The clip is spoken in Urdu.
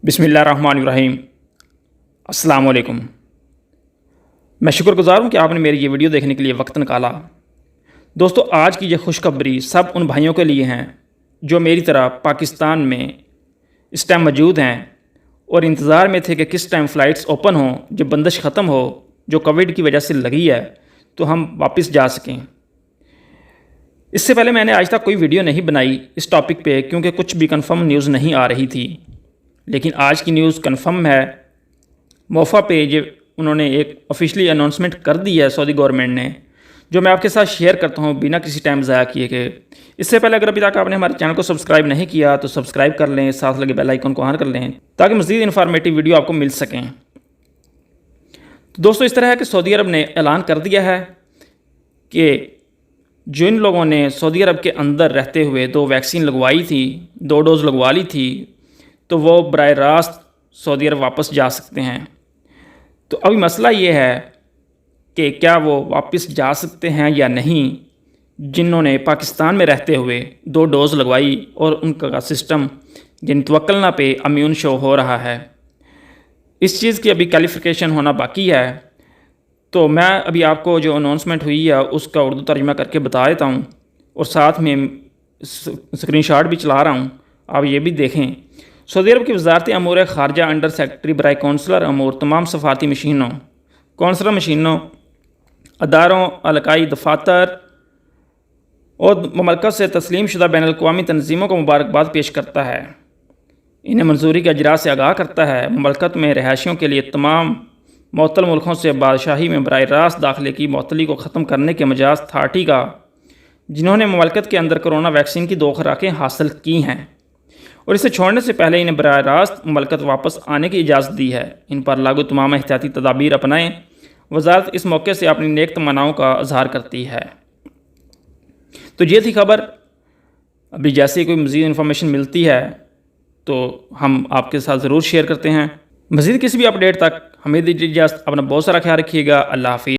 بسم اللہ الرحمن الرحیم۔ السلام علیکم۔ میں شکر گزار ہوں کہ آپ نے میری یہ ویڈیو دیکھنے کے لیے وقت نکالا۔ دوستو، آج کی یہ خوشخبری سب ان بھائیوں کے لیے ہیں جو میری طرح پاکستان میں اس ٹائم موجود ہیں اور انتظار میں تھے کہ کس ٹائم فلائٹس اوپن ہوں، جب بندش ختم ہو جو کووڈ کی وجہ سے لگی ہے تو ہم واپس جا سکیں۔ اس سے پہلے میں نے آج تک کوئی ویڈیو نہیں بنائی اس ٹاپک پہ، کیونکہ کچھ بھی کنفرم نیوز نہیں آ رہی تھی، لیکن آج کی نیوز کنفرم ہے۔ موفا پہ انہوں نے ایک آفیشلی اناؤنسمنٹ کر دی ہے سعودی گورنمنٹ نے، جو میں آپ کے ساتھ شیئر کرتا ہوں بنا کسی ٹائم ضائع کیے کہ اس سے پہلے اگر ابھی تک آپ نے ہمارے چینل کو سبسکرائب نہیں کیا تو سبسکرائب کر لیں، ساتھ لگے بیل آئیکن کو آن کر لیں تاکہ مزید انفارمیٹیو ویڈیو آپ کو مل سکیں۔ تو دوستو، اس طرح ہے کہ سعودی عرب نے اعلان کر دیا ہے کہ جن لوگوں نے سعودی عرب کے اندر رہتے ہوئے 2 ویکسین لگوائی تھی، 2 ڈوز لگوا لی تھی، تو وہ براہ راست سعودی عرب واپس جا سکتے ہیں۔ تو ابھی مسئلہ یہ ہے کہ کیا وہ واپس جا سکتے ہیں یا نہیں، جنہوں نے پاکستان میں رہتے ہوئے 2 ڈوز لگوائی اور ان کا سسٹم جن توکلنا پہ امیون شو ہو رہا ہے۔ اس چیز کی ابھی کیلیفیکیشن ہونا باقی ہے، تو میں ابھی آپ کو جو اناؤنسمنٹ ہوئی ہے اس کا اردو ترجمہ کر کے بتا دیتا ہوں، اور ساتھ میں اسکرین شاٹ بھی چلا رہا ہوں، آپ یہ بھی دیکھیں۔ سعودی عرب کی وزارت امور خارجہ انڈر سیکرٹری برائے کونسلر امور تمام سفارتی مشینوں، کونسلر مشینوں، اداروں، علاقائی دفاتر اور مملکت سے تسلیم شدہ بین الاقوامی تنظیموں کو مبارکباد پیش کرتا ہے، انہیں منظوری کے اجرا سے آگاہ کرتا ہے۔ مملکت میں رہائشیوں کے لیے تمام معطل ملکوں سے بادشاہی میں براہ راست داخلے کی معطلی کو ختم کرنے کے مجاز اتھارٹی کا، جنہوں نے مملکت کے اندر کرونا ویکسین کی 2 خوراکیں حاصل کی ہیں اور اسے چھوڑنے سے پہلے انہیں براہ راست مملکت واپس آنے کی اجازت دی ہے، ان پر لاگو تمام احتیاطی تدابیر اپنائیں۔ وزارت اس موقع سے اپنی نیک تمناؤں کا اظہار کرتی ہے۔ تو یہ تھی خبر۔ ابھی جیسے ہی کوئی مزید انفارمیشن ملتی ہے تو ہم آپ کے ساتھ ضرور شیئر کرتے ہیں۔ مزید کسی بھی اپڈیٹ تک ہمیں دیجیے اجازت، اپنا بہت سارا خیال رکھیے گا۔ اللہ حافظ۔